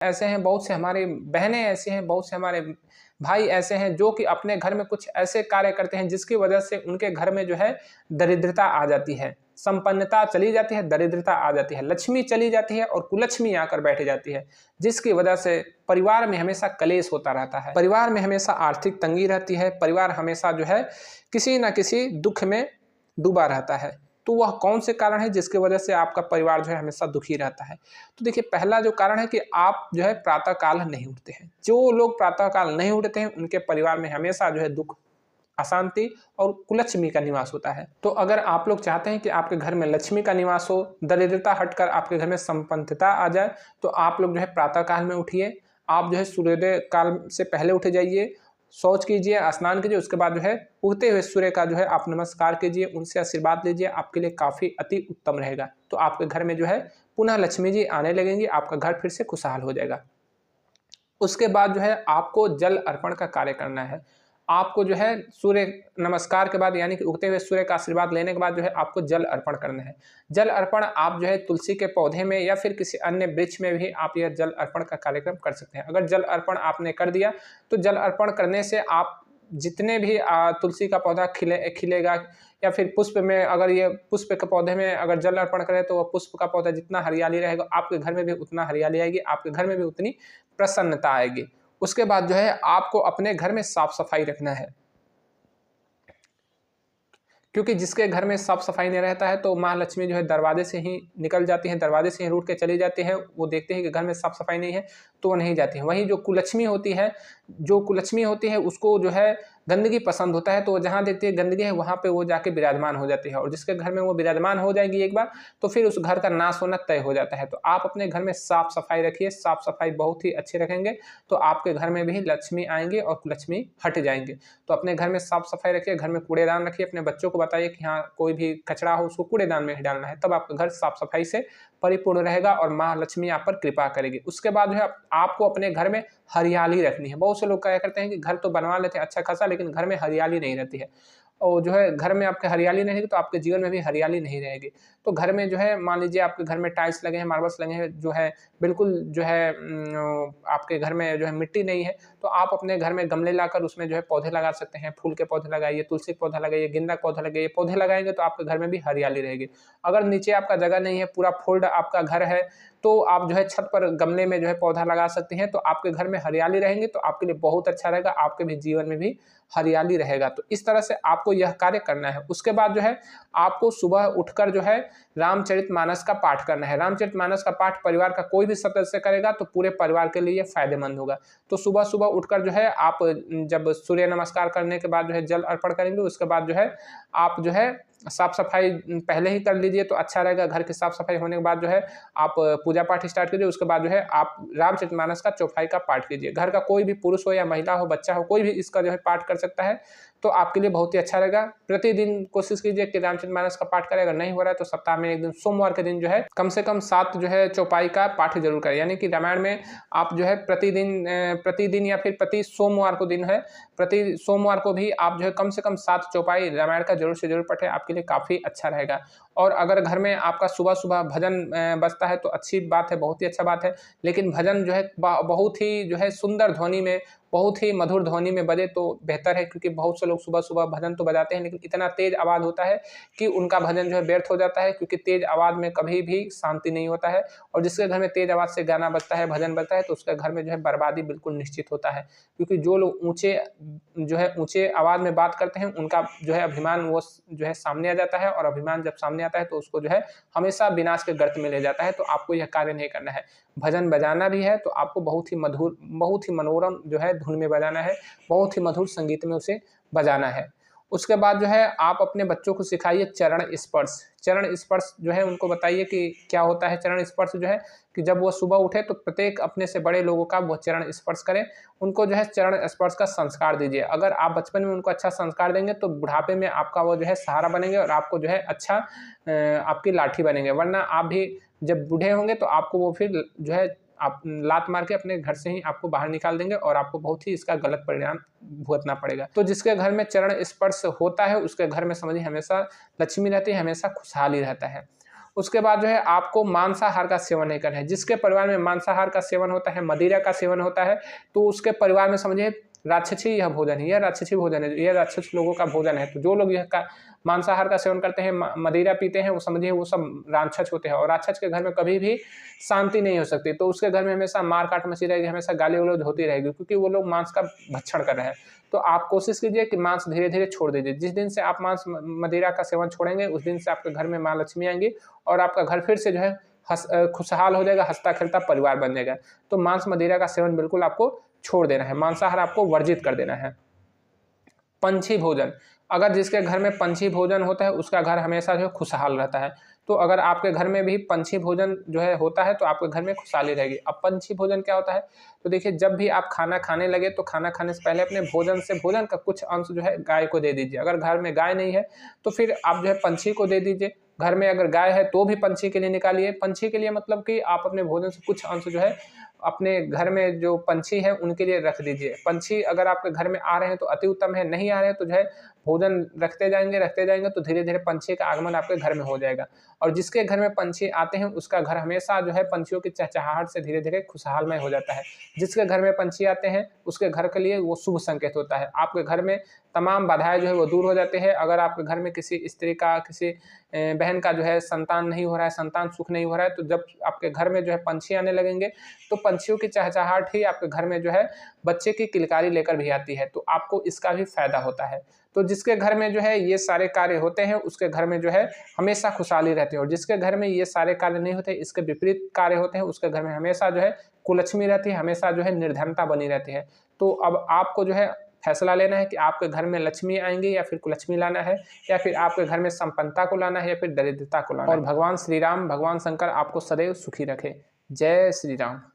ऐसे हैं, बहुत से हमारी बहनें ऐसी हैं, बहुत से हमारे भाई ऐसे हैं जो कि अपने घर में कुछ ऐसे कार्य करते हैं जिसकी वजह से उनके घर में जो है दरिद्रता आ जाती है, संपन्नता चली जाती है, दरिद्रता आ जाती है, लक्ष्मी चली जाती है और कुलक्ष्मी आकर बैठ जाती है, जिसकी वजह से परिवार में हमेशा कलेश होता रहता है, परिवार में हमेशा आर्थिक तंगी रहती है, परिवार हमेशा जो है किसी न किसी दुख में डूबा रहता है। तो वह कौन से कारण है जिसकी वजह से आपका परिवार जो है हमेशा दुखी रहता है? तो देखिए, पहला जो कारण है कि आप जो है प्रातः काल नहीं उठते हैं। जो लोग प्रातः काल नहीं उठते हैं उनके परिवार में हमेशा जो है दुख, अशांति और कुलक्ष्मी का निवास होता है। तो अगर आप लोग चाहते हैं कि आपके घर में लक्ष्मी का निवास हो, दरिद्रता हटकर आपके घर में संपन्नता आ जाए, तो आप लोग जो है प्रातः काल में उठिए। आप जो है सूर्योदय काल से पहले उठ जाइए, शौच कीजिए, स्नान कीजिए, उसके बाद जो है उगते हुए सूर्य का जो है आप नमस्कार कीजिए, उनसे आशीर्वाद लीजिए, आपके लिए काफ़ी अति उत्तम रहेगा। तो आपके घर में जो है पुनः लक्ष्मी जी आने लगेंगी, आपका घर फिर से खुशहाल हो जाएगा। उसके बाद जो है आपको जल अर्पण का कार्य करना है। आपको जो है सूर्य नमस्कार के बाद यानी कि उगते हुए सूर्य का आशीर्वाद लेने के बाद जो है आपको जल अर्पण करना है। जल अर्पण आप जो है तुलसी के पौधे में या फिर किसी अन्य वृक्ष में भी आप यह जल अर्पण का कार्यक्रम कर सकते हैं। अगर जल अर्पण आपने कर दिया तो जल अर्पण करने से आप जितने भी तुलसी का पौधा खिलेगा या फिर पुष्प में, अगर ये पुष्प के पौधे में अगर जल अर्पण करें तो वह पुष्प का पौधा जितना हरियाली रहेगा आपके घर में भी उतना हरियाली आएगी, आपके घर में भी उतनी प्रसन्नता आएगी। उसके बाद जो है आपको अपने घर में साफ सफाई रखना है, क्योंकि जिसके घर में साफ सफाई नहीं रहता है तो माँ लक्ष्मी जो है दरवाजे से ही निकल जाती हैं, दरवाजे से ही रूठ के चली जाती हैं। वो देखते हैं कि घर में साफ सफाई नहीं है तो वो नहीं जाती है। वहीं जो कुलक्ष्मी होती है उसको जो है गंदगी पसंद होता है, तो वो जहाँ देखती है गंदगी है वहाँ पे वो जाके विराजमान हो जाती है, और जिसके घर में वो विराजमान हो जाएगी एक बार तो फिर उस घर का नाश होना तय हो जाता है। तो आप अपने घर में साफ सफाई रखिए, साफ सफाई बहुत ही अच्छी रखेंगे तो आपके घर में भी लक्ष्मी आएंगे और कुलक्ष्मी हट जाएंगे। तो अपने घर में साफ सफाई रखिए, घर में कूड़ेदान रखिए, अपने बच्चों को बताइए कि हाँ कोई भी कचरा हो उसको कूड़ेदान में ही डालना है, तब आपका घर साफ सफाई से परिपूर्ण रहेगा और माँ लक्ष्मी आप पर कृपा करेगी। उसके बाद जो है आपको अपने घर में हरियाली रखनी है। बहुत से लोग क्या करते हैं कि घर तो बनवा लेते हैं अच्छा खासा, लेकिन घर में हरियाली नहीं रहती है, और जो है घर में आपके हरियाली नहीं रहेगी तो आपके जीवन में भी हरियाली नहीं रहेगी। तो घर में जो है मान लीजिए आपके घर में टाइल्स लगे हैं, मार्बल्स लगे हैं, जो है बिल्कुल जो है आपके घर में जो है मिट्टी नहीं है, तो आप अपने घर में गमले लाकर उसमें जो है पौधे लगा सकते हैं। फूल के पौधे लगाइए, तुलसी का पौधा लगाइए, गेंदा का पौधा लगाइए। पौधे लगाएंगे तो आपके घर में भी हरियाली रहेगी। अगर नीचे आपका जगह नहीं है, पूरा फोल्ड आपका घर है, तो आप जो है छत पर गमले में जो है पौधा लगा सकते हैं, तो आपके घर में हरियाली रहेंगे तो आपके लिए बहुत अच्छा रहेगा, आपके भी जीवन में भी हरियाली रहेगा। तो इस तरह से आपको यह कार्य करना है। उसके बाद जो है आपको सुबह उठकर जो है रामचरितमानस का पाठ करना है। रामचरितमानस का पाठ परिवार का कोई भी सदस्य करेगा तो पूरे परिवार के लिए फायदेमंद होगा। तो सुबह सुबह उठकर जो है आप जब सूर्य नमस्कार करने के बाद जो है जल अर्पण करेंगे, उसके बाद जो है आप जो है साफ सफाई पहले ही कर लीजिए तो अच्छा रहेगा। घर की साफ सफाई होने के बाद जो है आप पूजा पाठ स्टार्ट कीजिए। उसके बाद जो है आप रामचरितमानस का चौपाई का पाठ कीजिए। घर का कोई भी पुरुष हो या महिला हो, बच्चा हो, कोई भी इसका जो है पाठ कर सकता है, तो आपके लिए बहुत ही अच्छा रहेगा। प्रतिदिन कोशिश कीजिए कि रामचरितमानस का पाठ करें। अगर नहीं हो रहा है तो सप्ताह में एक दिन सोमवार के दिन जो है कम से कम 7 जो है चौपाई का पाठ जरूर करें। यानी कि रामायण में आप जो है प्रतिदिन या फिर प्रति सोमवार को दिन है, प्रति सोमवार को भी आप जो है कम से कम 7 चौपाई रामायण का जरूर से जरूर पढ़ें, आपके लिए काफ़ी अच्छा रहेगा। और अगर घर में आपका सुबह सुबह भजन बजता है तो अच्छी बात है, बहुत ही अच्छा बात है। लेकिन भजन जो है बहुत ही जो है सुंदर ध्वनि में, बहुत ही मधुर ध्वनि में बजे तो बेहतर है, क्योंकि बहुत से लोग सुबह सुबह भजन तो बजाते हैं लेकिन इतना तेज आवाज़ होता है कि उनका भजन जो है व्यर्थ हो जाता है, क्योंकि तेज आवाज़ में कभी भी शांति नहीं होता है। और जिसके घर में तेज आवाज़ से गाना बजता है, भजन बजता है, तो उसके घर में जो है बर्बादी बिल्कुल निश्चित होता है। क्योंकि जो लोग ऊंचे आवाज़ में बात करते हैं उनका जो है अभिमान वो जो है सामने आ जाता है, और अभिमान जब सामने आता है तो उसको जो है हमेशा विनाश के गर्त में ले जाता है। तो आपको यह कार्य नहीं करना है। भजन बजाना भी है तो आपको बहुत ही मधुर, बहुत ही मनोरम जो है धुन में बजाना है, बहुत ही मधुर संगीत में उसे बजाना है। उसके बाद जो है आप अपने बच्चों को सिखाइए चरण स्पर्श। चरण स्पर्श जो है उनको बताइए कि क्या होता है चरण स्पर्श। जो है कि जब वो सुबह उठे तो प्रत्येक अपने से बड़े लोगों का वो चरण स्पर्श करें। उनको जो है चरण स्पर्श का संस्कार दीजिए। अगर आप बचपन में उनको अच्छा संस्कार देंगे तो बुढ़ापे में आपका वो जो है सहारा बनेंगे और आपको जो है अच्छा आपकी लाठी बनेंगे। वरना आप भी जब बूढ़े होंगे तो आपको वो फिर जो है आप लात मार के अपने घर से ही आपको बाहर निकाल देंगे और आपको बहुत ही इसका गलत परिणाम भुगतना पड़ेगा। तो जिसके घर में चरण स्पर्श होता है उसके घर में समझिए हमेशा लक्ष्मी रहती है, हमेशा खुशहाली रहता है। उसके बाद जो है आपको मांसाहार का सेवन नहीं करना है। जिसके परिवार में मांसाहार का सेवन होता है, मदिरा का सेवन होता है, तो उसके परिवार में समझिए राक्षसी यह भोजन है, यह राक्षसी भोजन है, यह राक्षस लोगों का भोजन है। तो जो लोग यह मांसाहार का सेवन करते हैं, मदिरा पीते हैं, वो समझिए वो सब राक्षस होते हैं, और राक्षस के घर में कभी भी शांति नहीं हो सकती। तो उसके घर में हमेशा मार काट मची रहेगी, हमेशा गाली गलौज होती रहेगी, क्योंकि वो लोग मांस का भक्षण कर रहे हैं। तो आप कोशिश कीजिए कि मांस धीरे धीरे छोड़ दीजिए। जिस दिन से आप मांस मदिरा का सेवन छोड़ेंगे, उस दिन से आपके घर में माँ लक्ष्मी आएंगी और आपका घर फिर से जो है खुशहाल हो जाएगा, हंसता खेलता परिवार बन जाएगा। तो मांस मदिरा का सेवन बिल्कुल आपको छोड़ देना है, मांसाहार आपको वर्जित कर देना है। पंछी भोजन, अगर जिसके घर में पंछी भोजन होता है, उसका घर हमेशा जो है खुशहाल रहता है। तो अगर आपके घर में भी पंछी भोजन जो है होता है, तो आपके घर में खुशहाली रहेगी। अब पंछी भोजन क्या होता है, तो देखिए जब भी आप खाना खाने लगे, तो खाना खाने से पहले अपने भोजन का कुछ अंश जो है गाय को दे दीजिए। अगर घर में गाय नहीं है, तो फिर आप जो है पंछी को दे दीजिए। घर में अगर गाय है तो भी पंछी के लिए निकालिए। पंछी के लिए मतलब कि आप अपने भोजन से कुछ अंश जो है अपने घर में जो पंछी है उनके लिए रख दीजिए। पंछी अगर आपके घर में आ रहे हैं तो अति उत्तम है, नहीं आ रहे हैं तो जो है भोजन रखते जाएंगे तो धीरे धीरे पंछी का आगमन आपके घर में हो जाएगा। और जिसके घर में पंछी आते हैं, उसका घर हमेशा जो है पंछियों की चहचहाहट से धीरे धीरे खुशहालमय हो जाता है। जिसके घर में पंछी आते हैं, उसके घर के लिए वो शुभ संकेत होता है। आपके घर में तमाम बाधाएं जो है वो दूर हो जाते हैं। अगर आपके घर में किसी स्त्री का, किसी बहन का जो है संतान नहीं हो रहा है, संतान सुख नहीं हो रहा है, तो जब आपके घर में जो है पंछी आने लगेंगे, तो पंछियों की चहचहाहट ही आपके घर में जो है बच्चे की किलकारी लेकर भी आती है। तो आपको इसका भी फायदा होता है। तो जिसके घर में जो है ये सारे कार्य होते हैं, उसके घर में जो है हमेशा खुशहाली रहती है। और जिसके घर में ये सारे कार्य नहीं होते, इसके विपरीत कार्य होते हैं, उसके घर में हमेशा जो है कुलक्ष्मी रहती है, हमेशा जो है निर्धनता बनी रहती है। तो अब आपको जो है फैसला लेना है कि आपके घर में लक्ष्मी आएंगी या फिर कुलक्ष्मी लाना है, या फिर आपके घर में संपन्नता को लाना है या फिर दरिद्रता को लाना है। और भगवान श्री राम, भगवान शंकर आपको सदैव सुखी रखे। जय श्री राम।